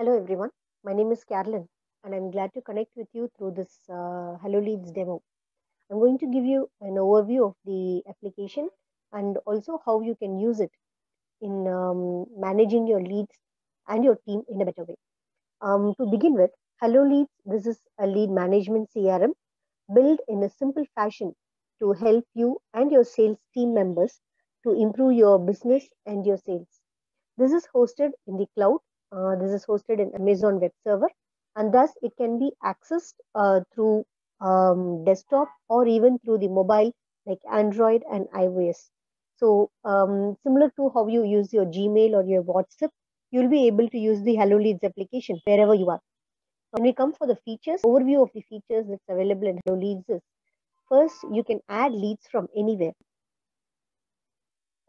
Hello everyone, my name is Carolyn and I'm glad to connect with you through this Hello Leads demo. I'm going to give you an overview of the application and also how you can use it in managing your leads and your team in a better way. To begin with, Hello Leads, this is a lead management CRM built in a simple fashion to help you and your sales team members to improve your business and your sales. This is hosted in the cloud. This is hosted in Amazon Web Server, and thus it can be accessed through desktop or even through the mobile like Android and iOS. So, similar to how you use your Gmail or your WhatsApp, you'll be able to use the Hello Leads application wherever you are. When we come for the features, overview of the features that's available in Hello Leads is first, you can add leads from anywhere.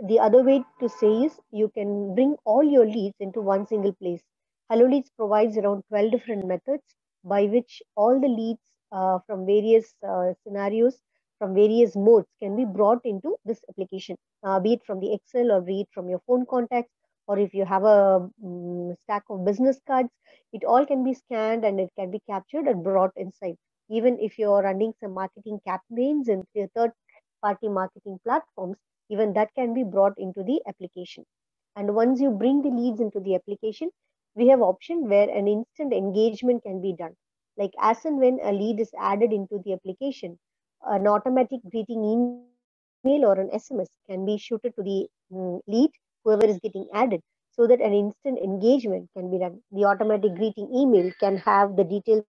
The other way to say is you can bring all your leads into one single place. Hello Leads provides around 12 different methods by which all the leads from various scenarios, from various modes can be brought into this application, be it from the Excel or be it from your phone contacts, or if you have a stack of business cards, it all can be scanned and it can be captured and brought inside. Even if you're running some marketing campaigns in third party marketing platforms, even that can be brought into the application. And once you bring the leads into the application, we have option where an instant engagement can be done. Like as and when a lead is added into the application, an automatic greeting email or an SMS can be shooted to the lead, whoever is getting added, so that an instant engagement can be done. The automatic greeting email can have the details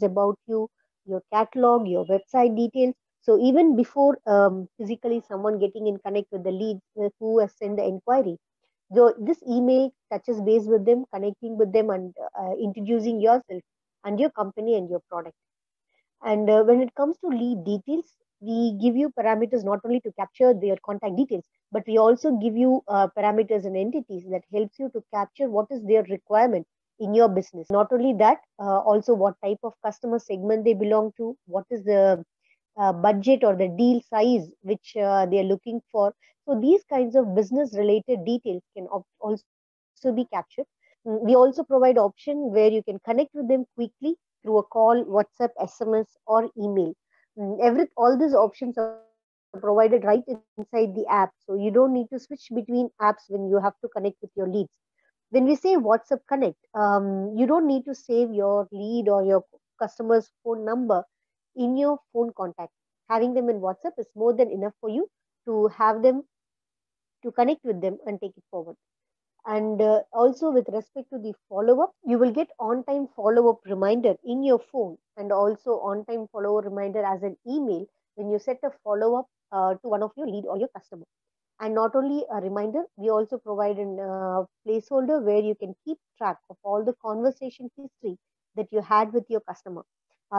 about you, your catalog, your website details. So even before physically someone getting in connect with the lead who has sent the inquiry, this email touches base with them, connecting with them, and introducing yourself and your company and your product. And when it comes to lead details, we give you parameters not only to capture their contact details, but we also give you parameters and entities that helps you to capture what is their requirement in your business. Not only that, also what type of customer segment they belong to, what is the budget or the deal size which they are looking for. So these kinds of business related details can also be captured. We also provide option where you can connect with them quickly through a call, WhatsApp, SMS, or email. All these options are provided right inside the app, so you don't need to switch between apps when you have to connect with your leads. When we say WhatsApp Connect, you don't need to save your lead or your customer's phone number in your phone contact. Having them in WhatsApp is more than enough for you to have them to connect with them and take it forward. And also, with respect to the follow up, you will get on time follow up reminder in your phone and also on time follow up reminder as an email when you set a follow up to one of your lead or your customer. And not only a reminder, we also provide a placeholder where you can keep track of all the conversation history that you had with your customer.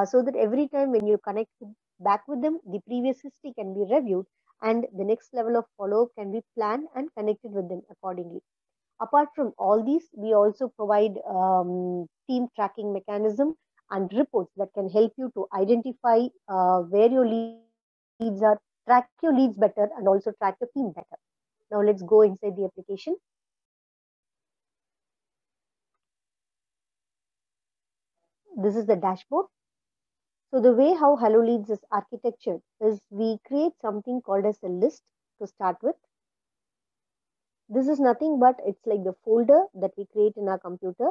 So that every time when you connect back with them, the previous history can be reviewed and the next level of follow up can be planned and connected with them accordingly. Apart from all these, we also provide team tracking mechanism and reports that can help you to identify where your leads are, track your leads better, and also track your team better. Now let's go inside the application. This is the dashboard. So the way how Hello Leads is architectured is we create something called as a list to start with. This is nothing but it's like the folder that we create in our computer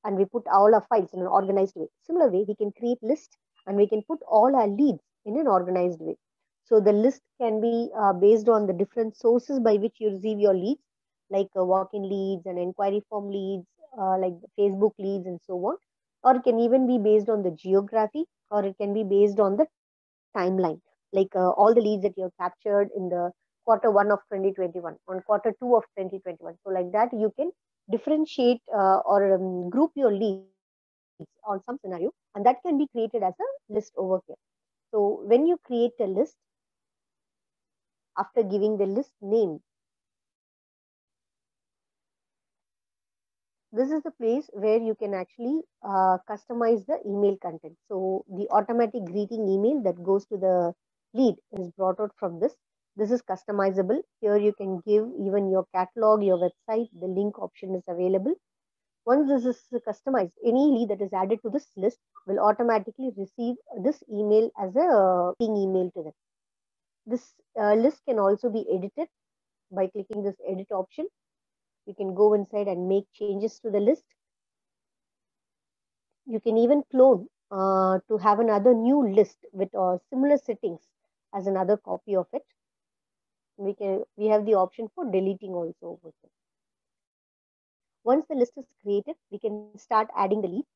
and we put all our files in an organized way. Similar way, we can create lists and we can put all our leads in an organized way. So the list can be based on the different sources by which you receive your leads, like walk-in leads and inquiry form leads, like the Facebook leads and so on. Or it can even be based on the geography, or it can be based on the timeline, like all the leads that you have captured in the Q1 of 2021, on Q2 of 2021. So like that, you can differentiate or group your leads on some scenario, and that can be created as a list over here. So when you create a list, after giving the list name, this is the place where you can actually customize the email content. So the automatic greeting email that goes to the lead is brought out from this. This is customizable. Here you can give even your catalog, your website, the link option is available. Once this is customized, any lead that is added to this list will automatically receive this email as a ping email to them. This list can also be edited by clicking this edit option. You can go inside and make changes to the list. You can even clone to have another new list with similar settings as another copy of it. We have the option for deleting also over here. Once the list is created, we can start adding the leads.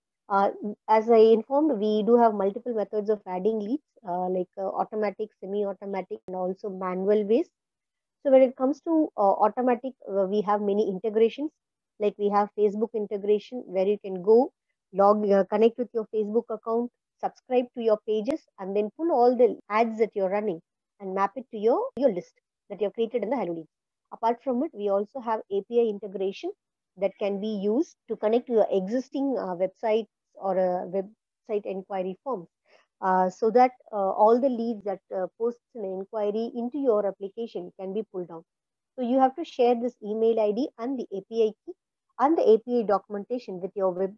As I informed, we do have multiple methods of adding leads, like automatic, semi-automatic, and also manual ways. So when it comes to automatic, we have many integrations. Like we have Facebook integration, where you can go connect with your Facebook account, subscribe to your pages, and then pull all the ads that you're running and map it to your list that you've created in the Hello Leads. Apart from it, we also have API integration that can be used to connect to your existing websites or website inquiry forms. So that all the leads that posts an inquiry into your application can be pulled down. So you have to share this email ID and the API key and the API documentation with your web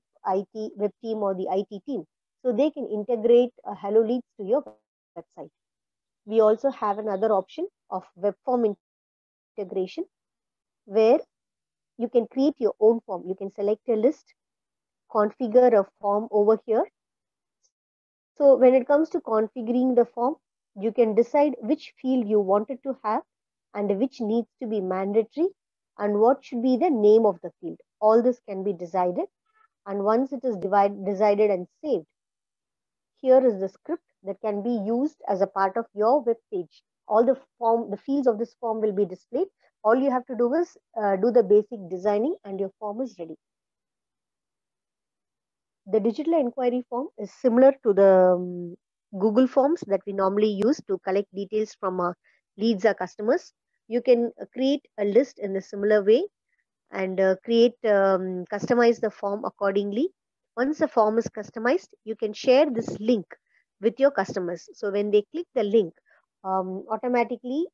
team or the IT team, so they can integrate Hello Leads to your website. We also have another option of web form integration, where you can create your own form. You can select a list, configure a form over here. So when it comes to configuring the form, you can decide which field you wanted to have and which needs to be mandatory and what should be the name of the field. All this can be decided, and once it is decided and saved, here is the script that can be used as a part of your web page. All the fields of this form will be displayed. All you have to do is do the basic designing and your form is ready. The digital inquiry form is similar to the Google Forms that we normally use to collect details from leads or customers. You can create a list in a similar way and customize the form accordingly. Once the form is customized, you can share this link with your customers. So when they click the link, automatically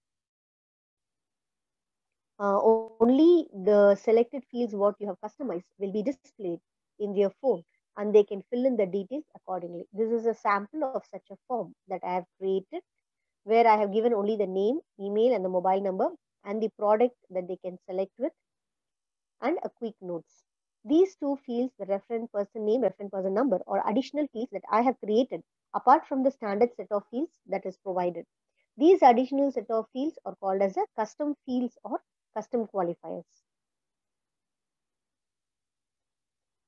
only the selected fields what you have customized will be displayed in their phone, and they can fill in the details accordingly. This is a sample of such a form that I have created, where I have given only the name, email, and the mobile number and the product that they can select with, and a quick notes. These two fields, the referent person name, referent person number, or additional fields that I have created apart from the standard set of fields that is provided. These additional set of fields are called as a custom fields or custom qualifiers.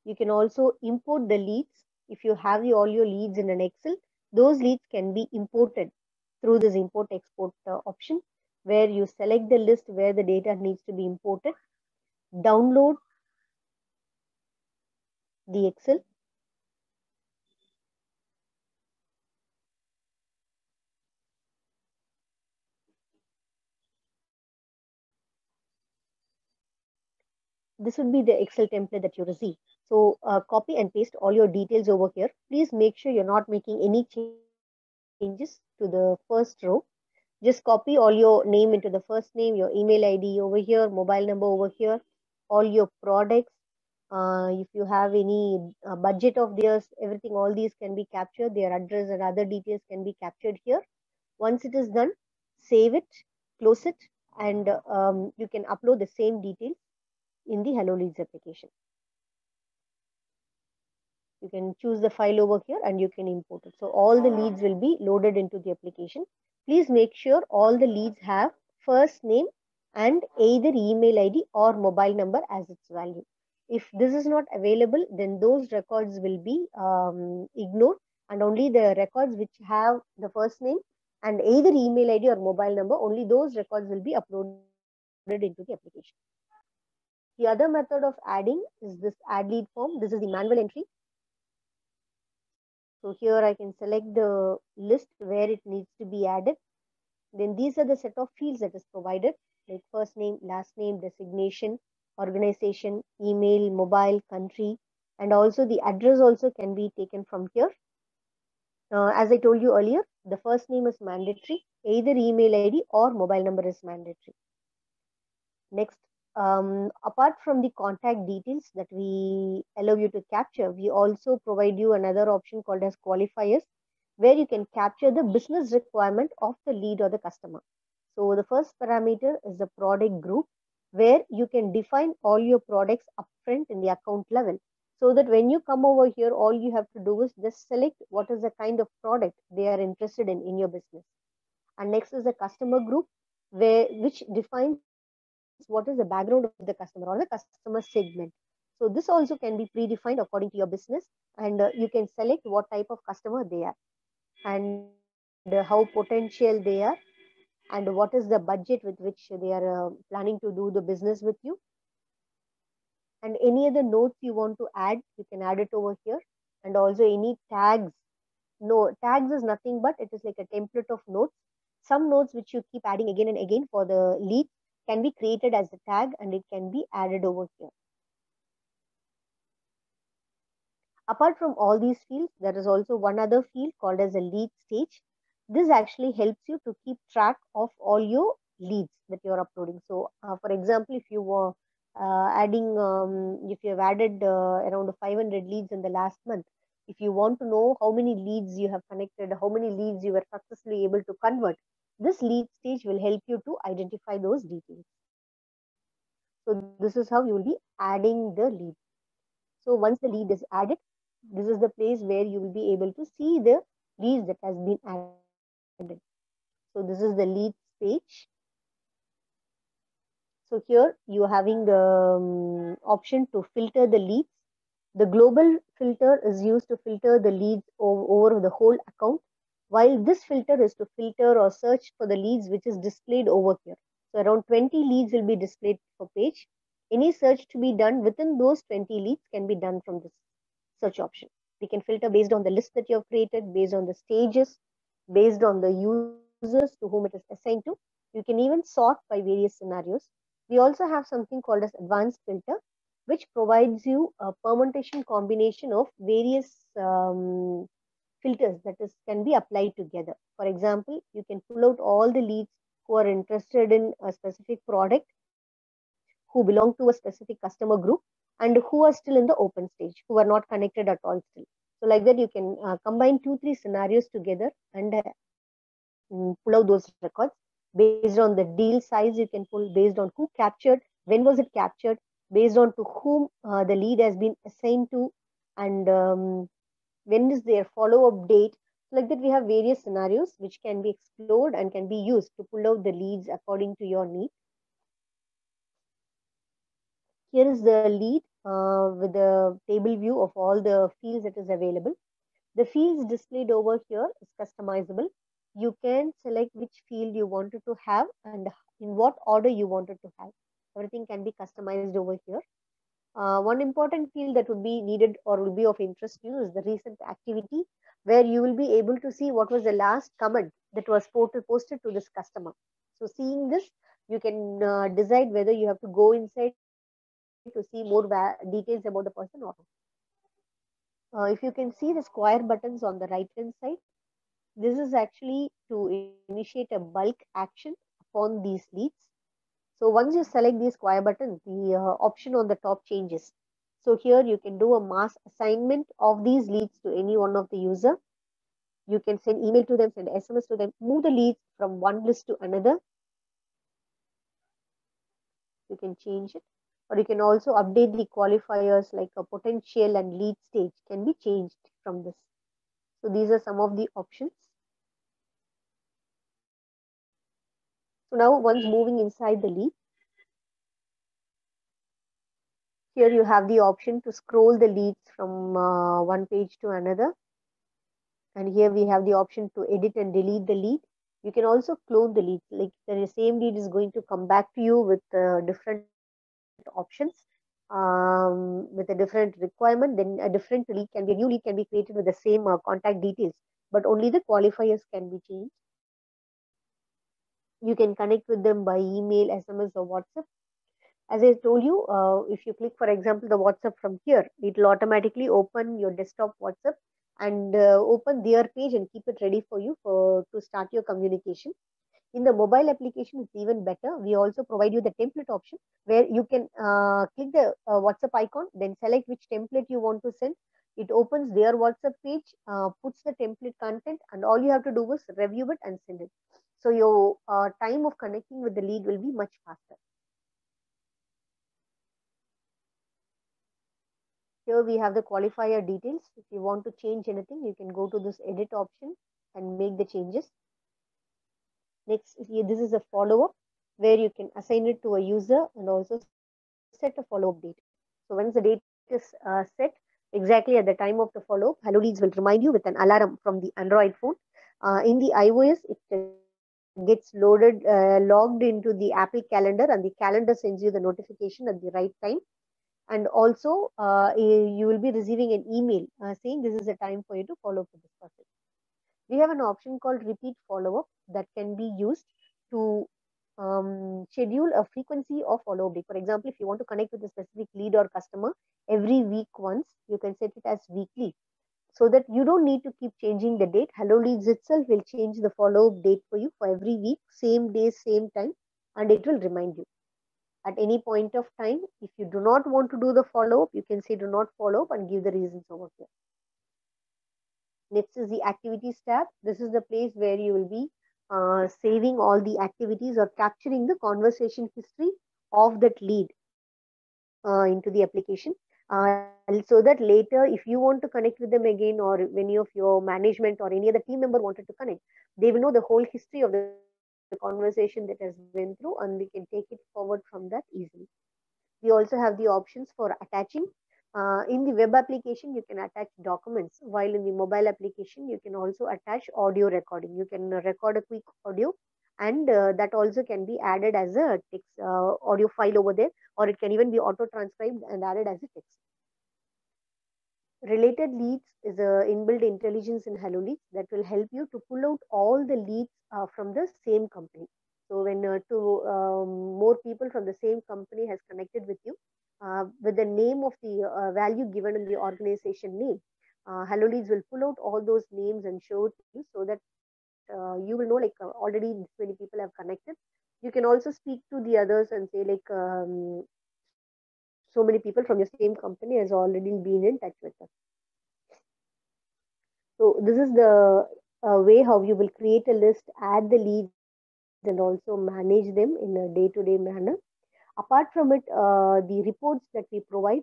You can also import the leads. If you have all your leads in an Excel, those leads can be imported through this import export option, where you select the list where the data needs to be imported, download the Excel, this would be the Excel template that you receive. So copy and paste all your details over here. Please make sure you're not making any changes to the first row. Just copy all your name into the first name, your email ID over here, mobile number over here, all your products. If you have any budget of theirs, everything, all these can be captured. Their address and other details can be captured here. Once it is done, save it, close it, and you can upload the same details in the Hello Leads application. You can choose the file over here and you can import it. So all the leads will be loaded into the application. Please make sure all the leads have first name and either email ID or mobile number as its value. If this is not available, then those records will be ignored, and only the records which have the first name and either email ID or mobile number, only those records will be uploaded into the application. The other method of adding is this add lead form. This is the manual entry. So here I can select the list where it needs to be added. Then these are the set of fields that is provided, like first name, last name, designation, organization, email, mobile, country, and also the address also can be taken from here. As I told you earlier, the first name is mandatory, either email ID or mobile number is mandatory. Next, apart from the contact details that we allow you to capture, we also provide you another option called as qualifiers, where you can capture the business requirement of the lead or the customer. So the first parameter is the product group, where you can define all your products upfront in the account level. So that when you come over here, all you have to do is just select what is the kind of product they are interested in your business. And next is the customer group, which defines what is the background of the customer or the customer segment. So this also can be predefined according to your business, and you can select what type of customer they are, and how potential they are, and what is the budget with which they are planning to do the business with you. And any other notes you want to add, you can add it over here. And also any tags. No, tags is nothing but it is like a template of notes. Some notes which you keep adding again and again for the lead can be created as a tag and it can be added over here. Apart from all these fields, there is also one other field called as a lead stage. This actually helps you to keep track of all your leads that you're uploading. So, for example, if you were if you have added around 500 leads in the last month, if you want to know how many leads you have connected, how many leads you were successfully able to convert, this lead stage will help you to identify those details. So this is how you will be adding the lead. So once the lead is added, this is the place where you will be able to see the leads that has been added. So this is the leads page. So here you are having the option to filter the leads. The global filter is used to filter the leads over the whole account, while this filter is to filter or search for the leads which is displayed over here. So around 20 leads will be displayed per page. Any search to be done within those 20 leads can be done from this search option. We can filter based on the list that you have created, based on the stages, based on the users to whom it is assigned to. You can even sort by various scenarios. We also have something called as advanced filter, which provides you a permutation combination of various filters that can be applied together. For example, you can pull out all the leads who are interested in a specific product, who belong to a specific customer group, and who are still in the open stage, who are not connected at all still. So like that, you can combine 2-3 scenarios together and pull out those records. Based on the deal size, you can pull based on who captured, when was it captured, based on to whom the lead has been assigned to, and when is their follow-up date. Like that, we have various scenarios which can be explored and can be used to pull out the leads according to your need. Here is the lead with the table view of all the fields that is available. The fields displayed over here is customizable. You can select which field you wanted to have and in what order you wanted to have. Everything can be customized over here. One important field that would be needed or will be of interest to you is the recent activity, where you will be able to see what was the last comment that was posted to this customer. So seeing this, you can decide whether you have to go inside to see more details about the person or not. If you can see the square buttons on the right hand side, this is actually to initiate a bulk action upon these leads. So once you select these square buttons, the option on the top changes. So here you can do a mass assignment of these leads to any one of the user. You can send email to them, send SMS to them, move the leads from one list to another. You can change it. Or you can also update the qualifiers like a potential and lead stage can be changed from this. So these are some of the options. So now once moving inside the lead, here you have the option to scroll the leads from one page to another. And here we have the option to edit and delete the lead. You can also clone the lead. Like the same lead is going to come back to you with different options, with a different requirement. Then a different lead can be, a new lead can be created with the same contact details, but only the qualifiers can be changed. You can connect with them by email, SMS, or WhatsApp. As I told you, if you click, for example, the WhatsApp from here, it will automatically open your desktop WhatsApp and open their page and keep it ready for you to start your communication. In the mobile application, it's even better. We also provide you the template option where you can click the WhatsApp icon, then select which template you want to send. It opens their WhatsApp page, puts the template content, and all you have to do is review it and send it. So your time of connecting with the lead will be much faster. Here we have the qualifier details. If you want to change anything, you can go to this edit option and make the changes. Next, this is a follow-up where you can assign it to a user and also set a follow-up date. So once the date is set, exactly at the time of the follow-up, HelloLeads will remind you with an alarm from the Android phone. In the iOS, it gets logged into the Apple calendar, and the calendar sends you the notification at the right time. And also, you will be receiving an email saying this is a time for you to follow up with this person. We have an option called repeat follow-up that can be used to schedule a frequency of follow-up. For example, if you want to connect with a specific lead or customer every week once, you can set it as weekly so that you don't need to keep changing the date. HelloLeads itself will change the follow-up date for you for every week, same day, same time, and it will remind you. At any point of time, if you do not want to do the follow-up, you can say do not follow up and give the reasons over here. Next is the activities tab. This is the place where you will be saving all the activities or capturing the conversation history of that lead into the application. So that later, if you want to connect with them again, or if any of your management or any other team member wanted to connect, they will know the whole history of the conversation that has been through, and we can take it forward from that easily. We also have the options for attaching. In the web application, you can attach documents, while in the mobile application, you can also attach audio recording. You can record a quick audio, and that also can be added as a text audio file over there, or it can even be auto transcribed and added as a text. Related leads is a inbuilt intelligence in HelloLeads that will help you to pull out all the leads from the same company. So when more people from the same company has connected with you, with the name of the value given in the organization name, HelloLeads will pull out all those names and show it to you so that you will know like already this many people have connected. You can also speak to the others and say like so many people from your same company has already been in touch with us. So this is the way how you will create a list, add the leads, and also manage them in a day-to-day manner. Apart from it, the reports that we provide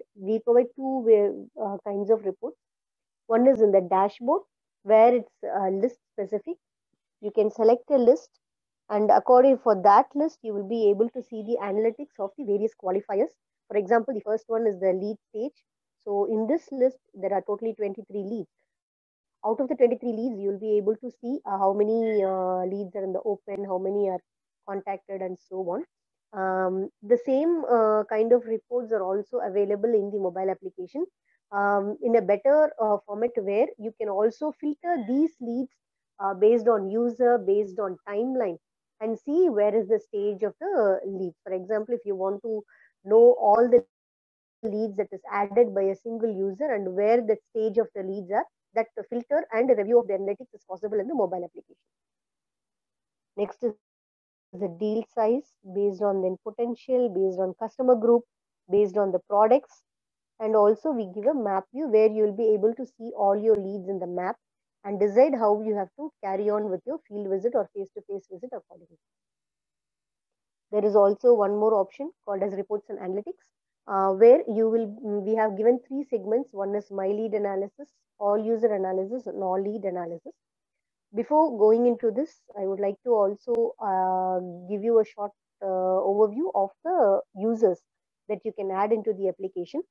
two kinds of reports. One is in the dashboard where it's list specific. You can select a list, and according for that list, you will be able to see the analytics of the various qualifiers. For example, the first one is the lead stage. So in this list, there are totally 23 leads. Out of the 23 leads, you'll be able to see how many leads are in the open, how many are contacted, and so on. The same kind of reports are also available in the mobile application in a better format where you can also filter these leads based on user, based on timeline, and see where is the stage of the lead. For example, if you want to know all the leads that is added by a single user and where the stage of the leads are, that the filter and the review of the analytics is possible in the mobile application. Next is the deal size based on the potential, based on customer group, based on the products. And also we give a map view where you will be able to see all your leads in the map and decide how you have to carry on with your field visit or face-to-face visit accordingly. There is also one more option called as reports and analytics, where we have given three segments. One is my lead analysis, all user analysis, and all lead analysis. Before going into this, I would like to also give you a short overview of the users that you can add into the application.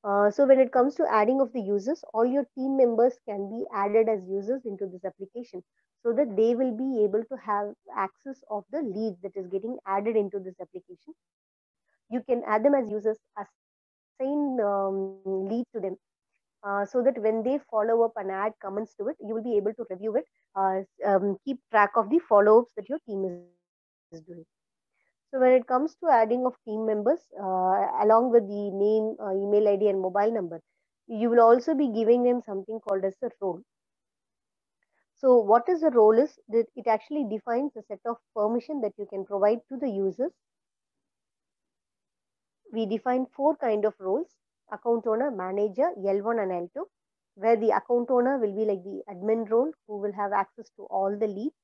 So when it comes to adding of the users, all your team members can be added as users into this application so that they will be able to have access of the leads that is getting added into this application. You can add them as users, assign leads to them so that when they follow up and add comments to it, you will be able to review it, keep track of the follow-ups that your team is doing. So when it comes to adding of team members, along with the name, email ID, and mobile number, you will also be giving them something called as a role. So what is the role is that it actually defines a set of permission that you can provide to the users. We define four kind of roles: account owner, manager, L1 and L2, where the account owner will be like the admin role who will have access to all the leads.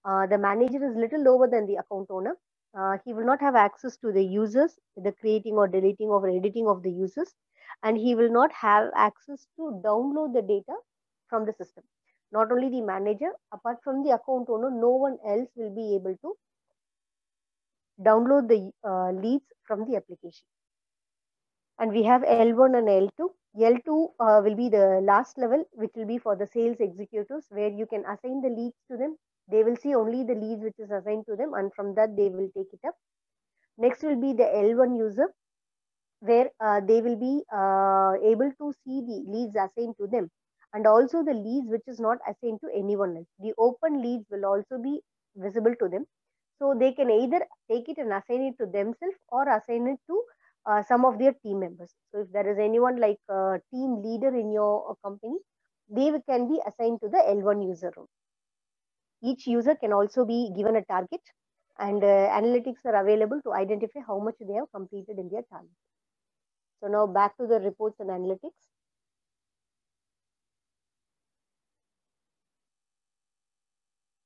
The manager is little lower than the account owner. He will not have access to the users, the creating or deleting or editing of the users, and he will not have access to download the data from the system. Not only the manager, apart from the account owner, no one else will be able to download the leads from the application. And we have L1 and L2. L2 will be the last level, which will be for the sales executives, where you can assign the leads to them. They will see only the leads which is assigned to them, and from that they will take it up. Next will be the L1 user, where they will be able to see the leads assigned to them, and also the leads which is not assigned to anyone else. The open leads will also be visible to them, so they can either take it and assign it to themselves or assign it to some of their team members. So if there is anyone like a team leader in your company, they can be assigned to the L1 user room. Each user can also be given a target, and analytics are available to identify how much they have completed in their target. So now back to the reports and analytics.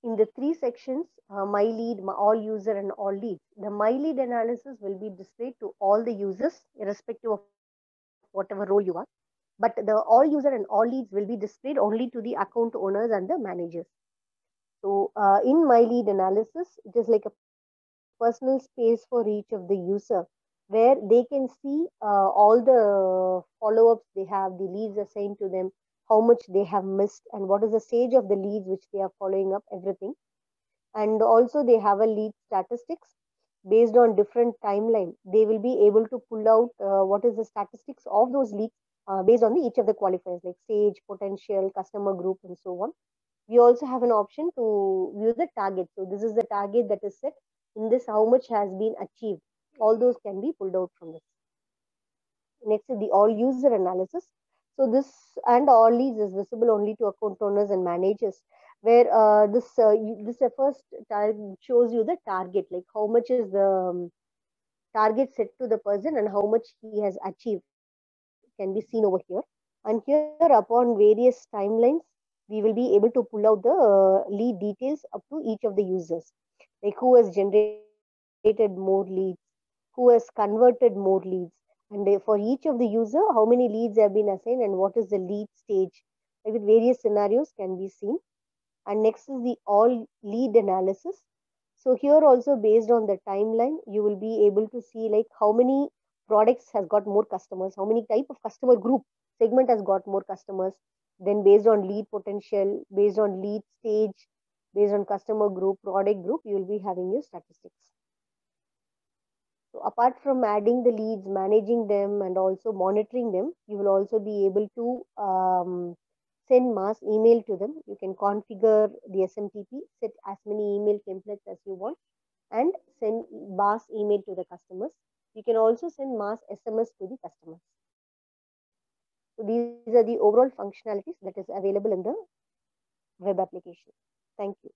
In the three sections, my lead, all user, and all leads, the my lead analysis will be displayed to all the users, irrespective of whatever role you are. But the all user and all leads will be displayed only to the account owners and the managers. So in my lead analysis, it is like a personal space for each of the user, where they can see all the follow-ups they have, the leads assigned to them, how much they have missed, and what is the stage of the leads which they are following up, everything. And also they have a lead statistics based on different timeline. They will be able to pull out what is the statistics of those leads based on each of the qualifiers like stage, potential, customer group, and so on. We also have an option to view the target. So this is the target that is set. In this, how much has been achieved. All those can be pulled out from this. Next is the all user analysis. So this and all leads is visible only to account owners and managers, where this first shows you the target, like how much is the target set to the person and how much he has achieved, can be seen over here. And here upon various timelines, we will be able to pull out the lead details up to each of the users, like who has generated more leads, who has converted more leads, and for each of the user, how many leads have been assigned and what is the lead stage. Like with various scenarios can be seen. And next is the all lead analysis. So here also based on the timeline, you will be able to see like how many products has got more customers, how many type of customer group segment has got more customers. Then based on lead potential, based on lead stage, based on customer group, product group, you will be having your statistics. So apart from adding the leads, managing them, and also monitoring them, you will also be able to send mass email to them. You can configure the SMTP, set as many email templates as you want, and send mass email to the customers. You can also send mass SMS to the customers. So these are the overall functionalities that is available in the web application. Thank you.